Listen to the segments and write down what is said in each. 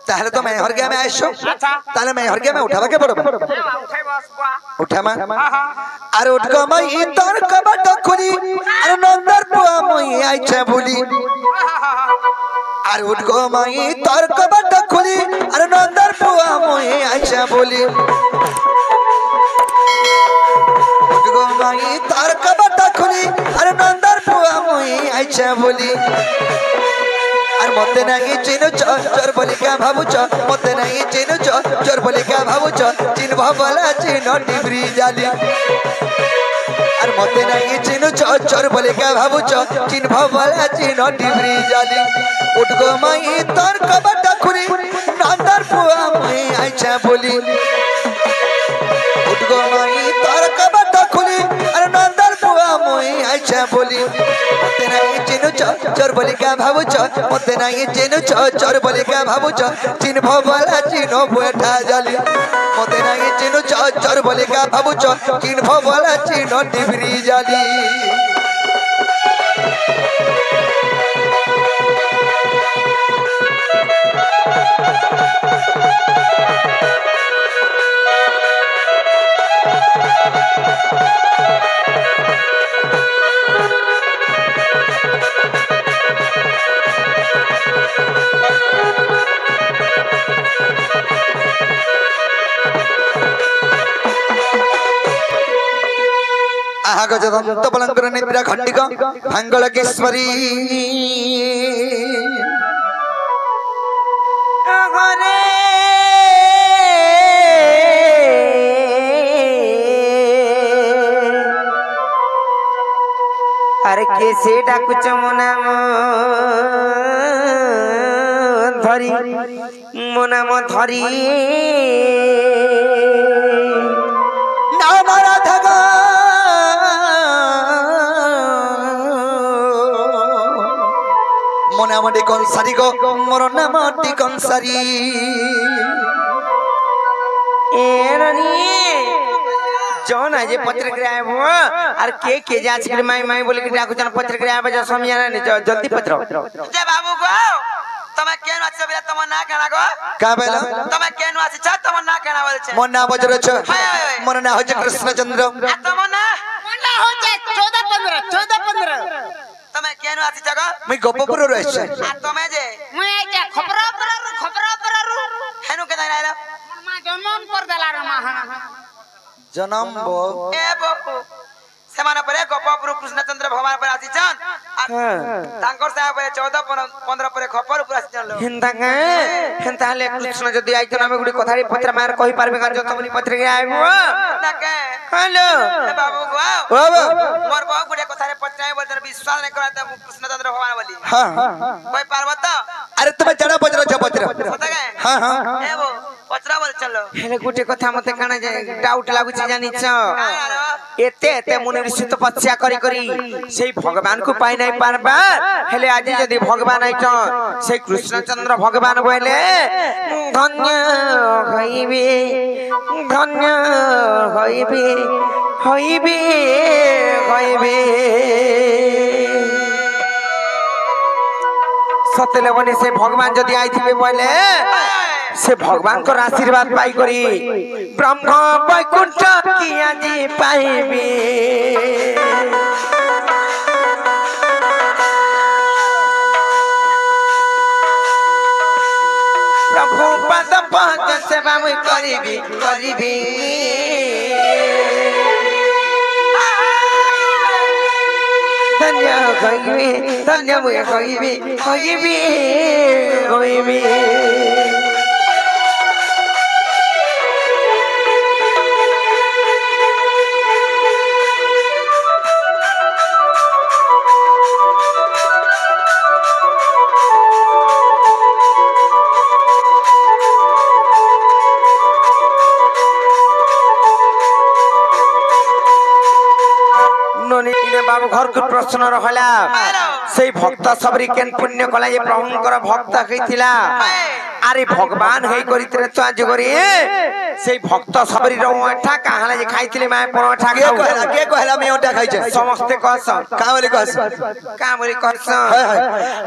ताहले तो मैं हर गया में आइसो ताहले मैं हर गया में उठावा के पड़बे उठा मा अरे उठ को मई तोर कबट खुली अरे नंदर पुआ मई आइछे भूली अरे उठ को मई तोर कबट खुली अरे नंदर पुआ मई आइछे भूली उठ को मई तोर कबट खुली अरे नंदर पुआ मई आइछे भूली अरे मते नाही चिनु चोर बोली क्या भाबुच मते नाही चिनु चोर बोली क्या भाबुच चिन भवला चिनो डिबरी जाली अरे मते नाही चिनु चोर बोली क्या भाबुच चिन भवला चिनो डिबरी जाली उठ गो मई तोर कबट खुली नंदर पुआ मई आइछा बोली उठ गो मई तोर कबट खुली अरे नंदर पुआ मई आइछा बोली मते नाही चिनु चोर बोली क्या भाबुच मते नाही चिनु चोर बोली क्या भाबुच चिन भवला चिनो बैठा जाली मते नाही चिनु चोर बोली क्या भाबुच चिन भवला चिनो डिबरी जाली गजदंत बलंकर निद्रा खंडिका भांगलकेश्वरी अरे कैसे डाकुच मोनाम धरी मोनाम धरी नाम राधा मोनामटी कंसारी गो मोर नामटी कंसारी जौन आज पत्र कराए हो और के जांच कर माई माई बोले कि डाकू जन पत्र कराए बजा समझाना नहीं जल्दी पत्र जे बाबू को तमे केन आछे बेला तम ना केना गो का बेला तमे केन आछे छ तम ना केना बोल छे मोर नाम बजर छ मोर नाम होजे कृष्णचंद्र आ तम ना होजे 14 15 तमे केन आछे जगो मैं गोपपुर रो छ आ तमे जे मुई आइजा खपरा हेनु के दाई आइला मा जन्म कर देला रे मा जन्म बो ए बाबू सेमान परे गोपपुर कृष्णचंद्र भगवान पर आसी छन तांकर से परे 14 15 परे खपर ऊपर आसी छन लो हेंता ले कृष्ण जदी आइ त नामे गुडी कथारी पत्र मार कहि पारबे गन जतमनी पत्र के आइबो ना के हेलो ए बाबू गो मोर बाबू गुडी कथारे पत्र आइ बोल विश्वास नहीं करत कृष्णचंद्र भगवान बोली हां कोई पार्वत अरे तुम्हें जड़ा बजर छ पत्र पता के हां हां ए वो पत्र बोल चलो हेले गुटे कथा मते काना डाउट लागु छी जानि छ एते एते मुनि ऋषि तपस्या करी करी सेई भगवान को पाई नहीं पारबा हेले आज यदि भगवान आई छ सेई कृष्णचंद्र भगवान बोले धन्य होइबे सतले बने से भगवान जदि आई थिबे बोले से भगवान को आशीर्वाद पाई करी ब्रह्म वैकुंठ की आज पाइबे प्रभु पद पद सेवा मुई करीबी धन्य मुई करीबी बाबू घर को प्रश्न रहला से भक्त सबरी केन पुण्य कला ये प्रभुंकर भक्त कहिथिला আরে ভগবান হেই করিতে তো আজ করি সেই ভক্ত সবরি রটা কাহালে যে খাইছিলে মা পরোটা কে কহলা আমি ওটা খাইছে সমস্তে কস কা বলি কস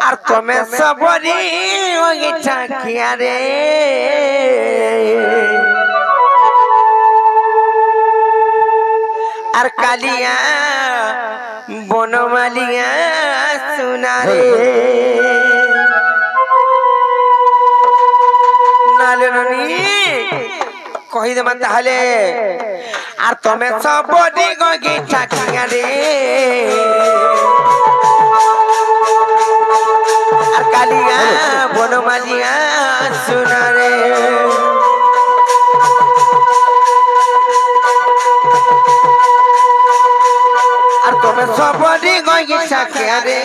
আর তুমি সবরি ওইটা কিয়া রে আর কালিয়া বনমালিয়া সুনারে নালনি কই দেবা তাহলে আর তুমি সবডি গগি ঠাকিয়া রে আর কালিয়া বনমালিয়া সুনারে আর তুমি সবডি গগি ঠাকিয়া রে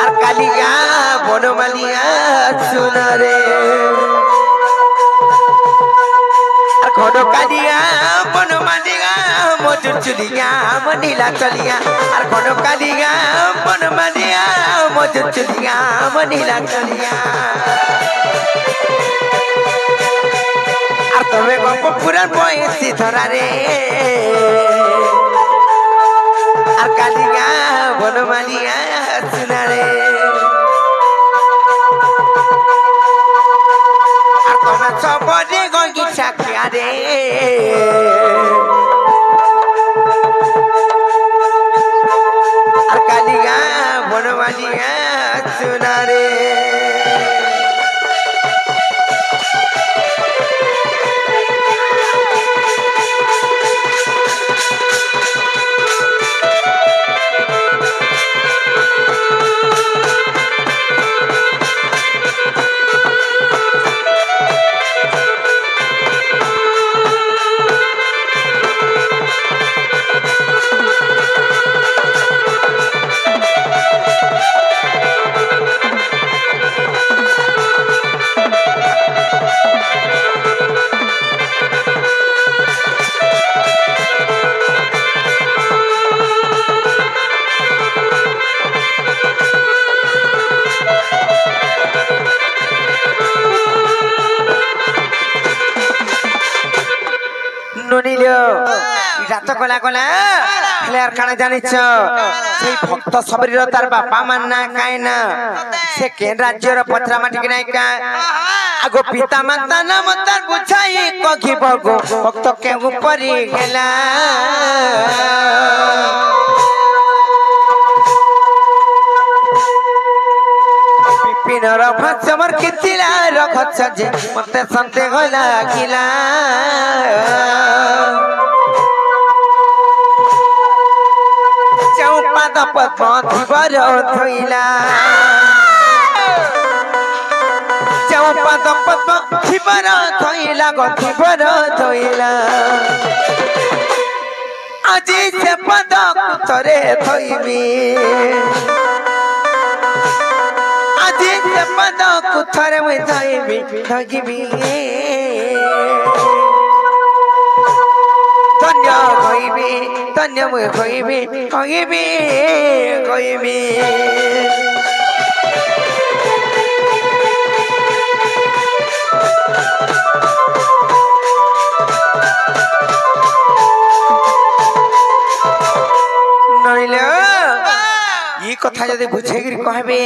আর কালিয়া বনমালিয়া সুনারে আর ঘন কালিয়া বনমালিয়া মজুর চুলিয়া মনিলা চলিয়া আর ঘন কালিয়া বনমালিয়া মজুর চুলিয়া মনিলা চলিয়া আর তবে গপ পুরান বয়সী ধরা রে আর কালিয়া বনমালিয়া সুনারে আর তোমার সবরে গঙ্গি চাকিয়া রে আর কালিয়া বনমালিয়া সুনারে রাত কলা কলা হেলে আর কানা জানিছ সেই ভক্ত সবরির তার বাপা মান না কাই না সে কেন রাজ্যর পত্রা মাটি কি নাই কা আগো পিতা মাতা নাম তার বুঝাই কগি বগো ভক্ত কে উপরি গেলা বিপিনর ভাষমর কিতিলা রখছ যে মতে সন্দেহ লাগিলা চৌপাদ পদ্ম ধীবর ধইলা চৌপাদ পদ্ম ধীবর ধইলা গো ধীবর ধইলা আজি সে পদ তরে ধইবি আজি সে পদ কুথরে মুই ধইবি ধগিবি ধন্য হইবি ধন্য মুই হইবি হইবি হইবি নইলে ই কথা যদি বুঝেগিরি কহবে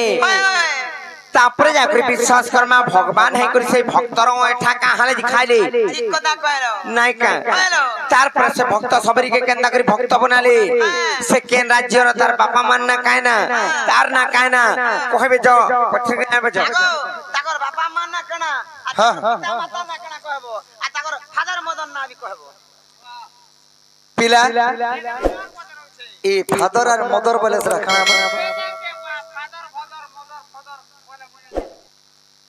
তাপরে যাকরি বিশ্বাস কর্মা ভগবান হে করি সেই ভক্তর এঠা কাহালে দিখাইলে ঠিক কথা কইলো নাইকা তারপরে সে ভক্ত সবরিকে কেন্দা করি ভক্ত বনালে সে কেন রাজ্যর তার বাপা মান না কায় না তার না কায় না কইবে য পঠিকে নেবে য তাকর বাপা মান না কেনা হ্যাঁ পিতা মাতা না কেনা কইবো আর তাকর ফাদার মদন না বি কইবো পিলা এই ফাদার আর মদর বলে রাখা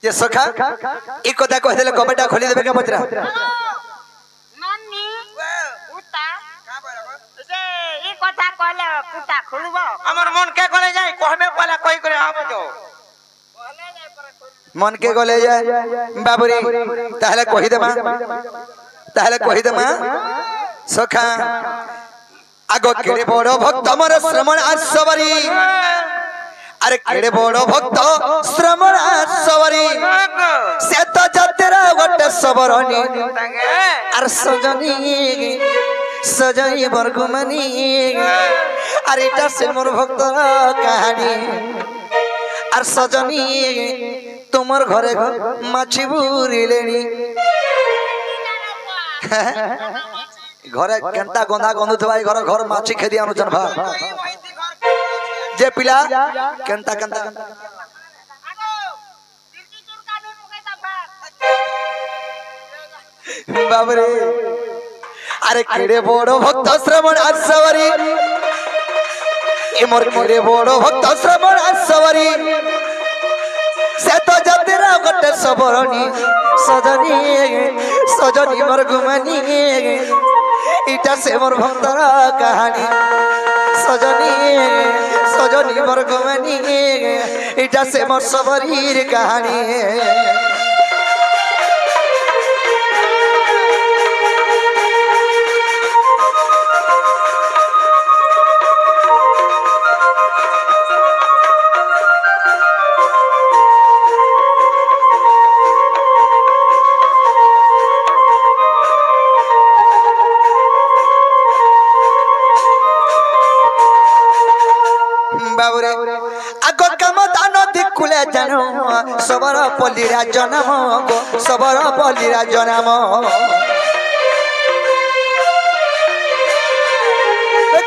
ये सखा ई কথা কই দিলে কবেটা খুলি দেবে কে পচরা নানি উতা যে এই কথা কইলে কুটা খুলব আমার মন কে করে যায় কহবে পলা কই করে আবো তো মন কে গলে যায় বাবুরি তাহলে কহি দেমা সখা আগো কেড়ে বড় ভক্ত মর শ্রমণ আসবরি अरे केड़े बड़ भक्त श्रवण सवरी से तो जातेरा गोटे सबरनी अरे सजनी सजनी बरगुमनी अरे इटा से मोर भक्त कहानी अरे सजनी तुमर घरे घर माछी बुरिलेनी घरे केंता गंदा गंधुथबा घर घर माछी खेदी अनुचन भा जे पिला केंता केंता बाबरे अरे केड़े बड़ भक्त श्रवण सवरी ए मोर केड़े बड़ भक्त श्रवण सवरी से तो जतेरा गोटे सबरनी सजनी सजनी मोर घुमनी इटा से मोर भक्तर कहानी सजनी सजनी मोर घुमनी इटा से मोर सबरीर कहानी सबरा पल्लीरा जनम गो सबरा पल्लीरा जनम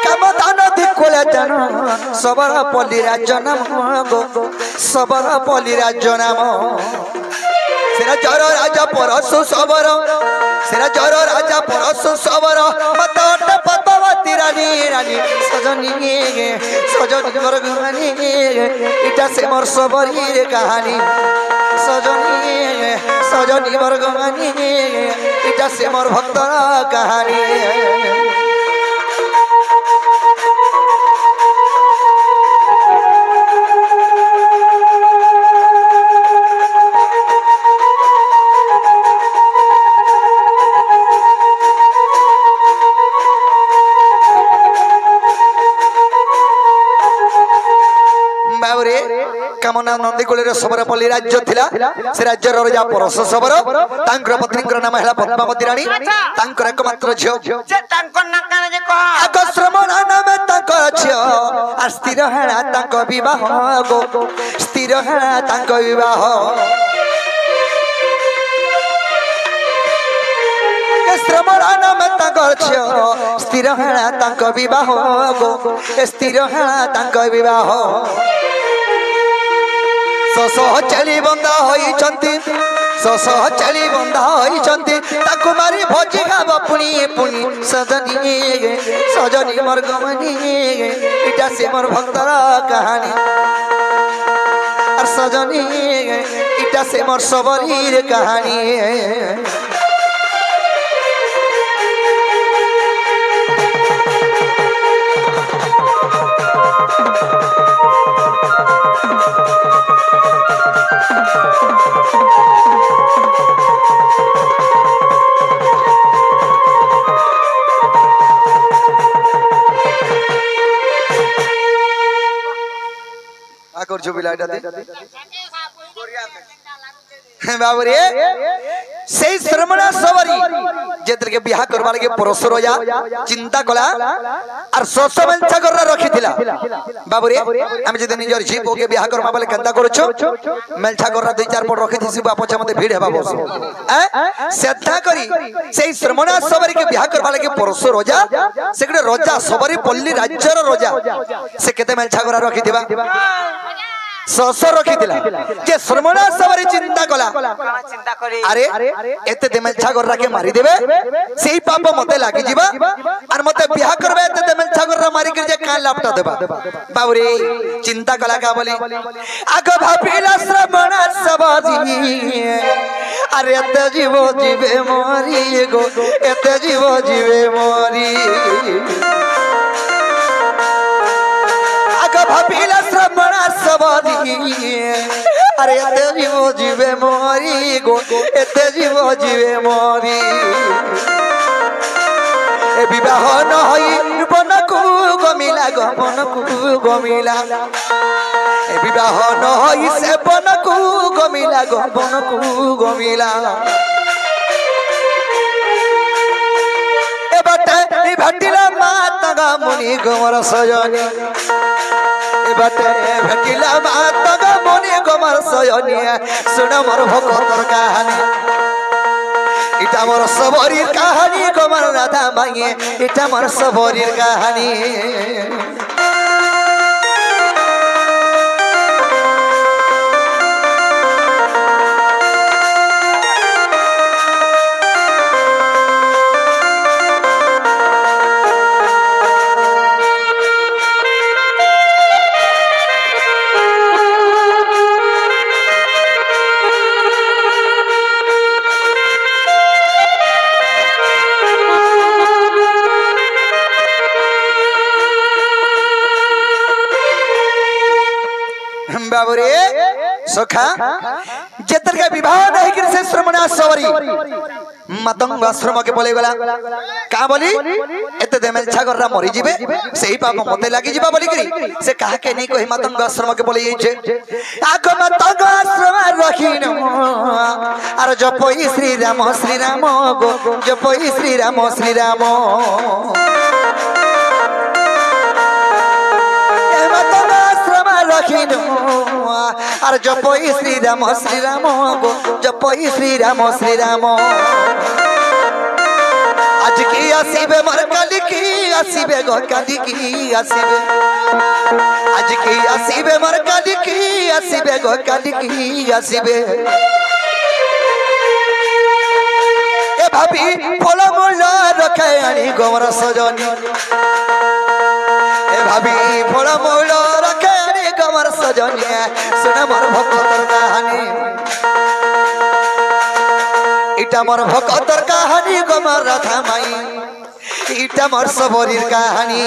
कामदान दिखुले जन सबरा पल्लीरा जनम गो सबरा पल्लीरा जनम सेरा जर राजा परसु सबर सेरा जर राजा परसु सबर मत पद्मावती रानी रानी सजनी सजनी मोर घुमनी इटा से मोर सबरीर कहानी सजनी सजनी मोर घुमनी इटा से मोर भक्तर कहानी कामना नंदीकुल सबरपल्ली राज्य थिला से राज्य राजा परस सबर तांकर पत्नीकर नाम है पद्मावती रानी तांकर एकमात्र झियो जे तांकर ना काने जे कह आग श्रवण नाम तांकर झियो आ स्थिर हेला तांक विवाह गो स्थिर हेला तांक विवाह श्रवण नाम तांकर झियो स्थिर हेला तांक विवाह गो स्थिर हेला तांक विवाह ससह चली बंधा होइचंती ससह चली बंधा होइचंती ताकु मारी भोजी खाब पुनी पुनी सजनी सजनी मोर गमनी इटा से मोर भक्तर कहानी और सजनी इटा से मोर सबरीर कहानी जो बिलाटा दे बाबरे सेई श्रमणा सवरी जेतर के बियाह करबा लगे परसुर जा चिंता कला और सस मंचा कर रखिथिला बाबरे हम जे निजर जीव के बियाह करबा बले केंता करछो मेलछा कर दुई चार पट रखि दिसी बापछा मते भीड़ हेबा बस सेथा करी सेई श्रमणा सवरी के बियाह करबा लगे परसुर जा सेकड़े रोजा सबरी पल्ली राज्यर रोजा से केते मेलछा कर रखिथिबा सस रखिथिला जे श्रमणा सवरी चिंता कला चिंता करे अरे एते देमेलछा कर राके मारी देबे सेही पाप मते लागि जीवा और मते बियाह करबे एते देमेलछा कर मारी के जे कान लापटा देबा बाबूरे चिंता कला का बोली आग भापिला श्रमणा सवरी अरे एते जीवो जीवे मोरी गो एते जीवो जीवे मोरी भापिला श्रवण सबरी अरे एते जीवो जीवे मोरी गो एते जीवो जीवे मोरी ए विवाह न होई बनकु गमिला गमिला गमन को गमिला विवाह न होई सेवन को गमिला गमन को गमिला ए बटे भेटिला माता गमनी गमर सजनी ए बटे भेटिला माता गमनी गमर सजनी सुन मोर भक्तर कहानी इटा मोर सबरीर कहानी गमर राधा मांगे इटा मोर सबरीर कहानी बाबुरे सखा जेतर के विवाह नहीं कर से श्रमणा सवरी मतंग आश्रम के बोले गला का बोली एते देमेल छागररा मरि जिबे सेही पाप मते लागि जिबा बोली करी से कहा के नहीं कोई मतंग आश्रम के बोले छे आग मतंग आश्रम रखिन आर जपई श्री राम गो जपई श्री राम रखिन आर जपई श्री राम गो जपई श्री राम आज की आसीबे मर काली की आसीबे गो काली की आसीबे आज की आसीबे मर काली की आसीबे गो काली की आसीबे ए भाभी फल मूल रखे आनी गमर सजनी ए भाभी फल मूल रखे आनी गमर सजनी सुन मोर भक्तर कहानी इटा मोर भक्तर कहानी गमर राधा माई इटा मोर सबरीर कहानी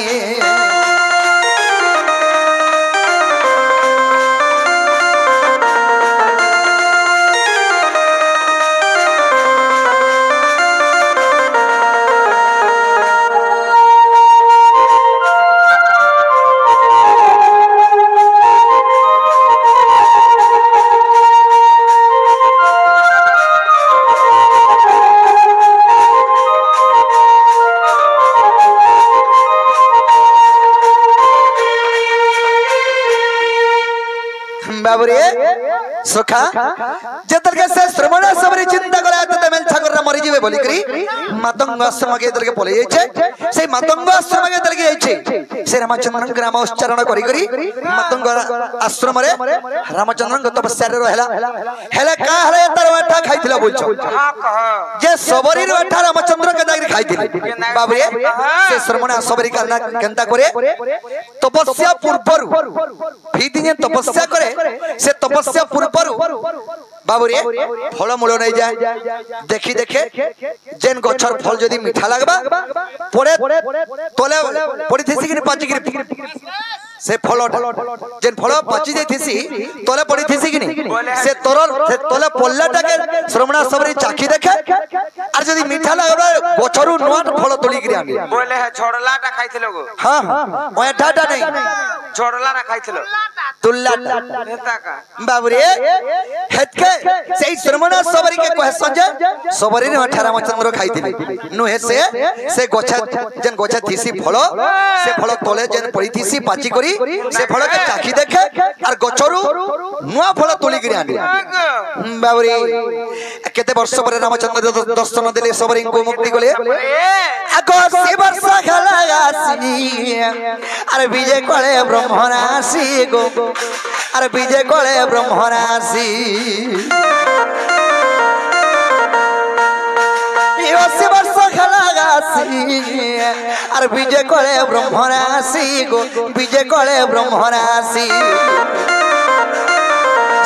बाबुरे सुखा जतर के से श्रवण सबरी चिंता करा त मेल ठाकुर मरि जिवे बोली करी मतंग आश्रम के इधर के बोले जाय से मतंग आश्रम के इधर के जाय से रामचंद्र ग्राम उच्चारण करी करी मतंग आश्रम रे रामचंद्र को तपस्या रे रहला हेला का हले तर वाटा खाइथिला बोलछो हां कह जे सबरी रे वाटा रामचंद्र के दागिर खाइथिले बाबुरे से श्रवण सबरी करना केनता करे तपस्या पूर्वरु भी दिन तपस्या करे से तपस्या पूर्वरु बाबुरे फल मूल नहीं जाए देखी देखे जेन गछर फल जदी मीठा लागबा पड़े तले पड़ी थिसी कि पाची कि से फल जेन फल पाची जाई थिसी तले पड़ी थिसी कि से तरल से तले पल्लाटा के श्रवणा सबरी चाखी देखे आर जदी मीठा लागबा गछरु नोआ फल तोली कि आनी बोले है छोड़लाटा खाइथिलो गो हां ओया डाटा नहीं छोड़ला ना खाइथिलो तुल्लाटा नेता का बाबुरे हेतके से श्रवणा सबरी के कह संजे सबरी ने 18 रामचंद्र खाइथिले नुहे से गोछा जेन गोछा थिसी फल से फल तले जेन पड़ी थिसी पाची करी से फल के चाखी देखे आर गछरु नुआ फल तोली कि आनी बाबुरे केते वर्ष पर रामचंद्र दर्शन देले सबरी को मुक्ति गले आगो से वर्ष खला आसी अरे विजय कळे ब्रह्मरासी गो अरे विजय कळे ब्रह्मरासी योसी वर्ष खला आसी अरे विजय कळे ब्रह्मरासी गो विजय कळे ब्रह्मरासी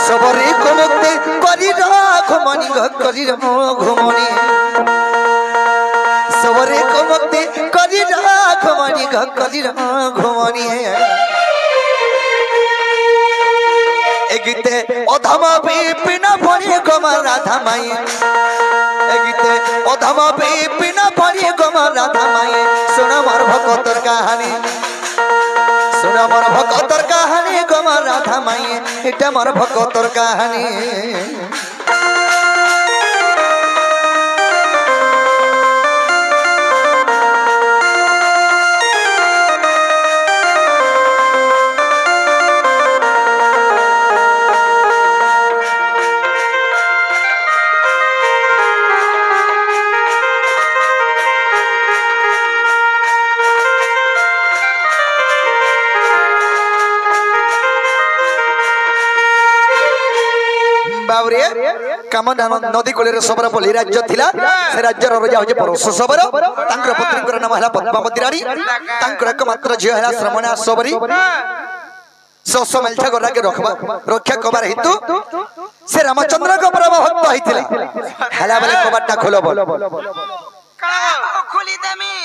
सबरी को मुक्ति करी घुमनी करी घुमनी सबरी को मुक्ति करी घुमनी करी घुमनी एगिते अधम बिना भरी गमर राधा माई एगिते अधम बिना भरी गमर राधा माई सुन मोर भक्तर कहानी শুন মোর ভকতর কাহানি গমর রাধা মাই এটা মোর ভকতর কাহানি बाबरे कामना नदी कूल सबरा बोली राज्य थिला से राज्यर राजा होजे परस सबरा तांकर पत्नीकर नाम हला पद्मावती रानी तांकर एकमात्र झियो हला श्रमणा सबरी सस मेलठा गरा के रक्षा कबार हेतु से रामचंद्र को परम भक्त होइथिले हला बेले कबारटा खोलो बोल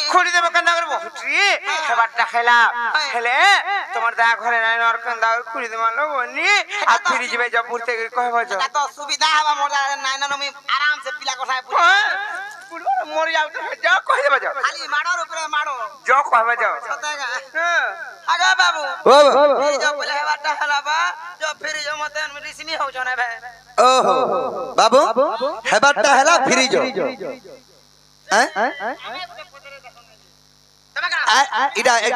খুলি দেবে কান্দা করব হুটরি হেবারটা খেলা খেলে তোমার দা ঘরে নাই নর কান্দা খুলি দেব লগনি আর ফিরি যাবে জবপুর থেকে কইব যা তো সুবিধা হবা মোর নাই না আমি আরাম से পিলা কথায় পুরো মর যাও যা কই দেব যা খালি মাড়োর উপরে মাড়ো যা কইব যা সতেগা আগা বাবু ओ এই যে বলে হেবারটা খেলাবা जो फिर जो मते ऋषि हो जने भाई ओहो बाबू हेबारटा हला फिरी जो हैं इडा एक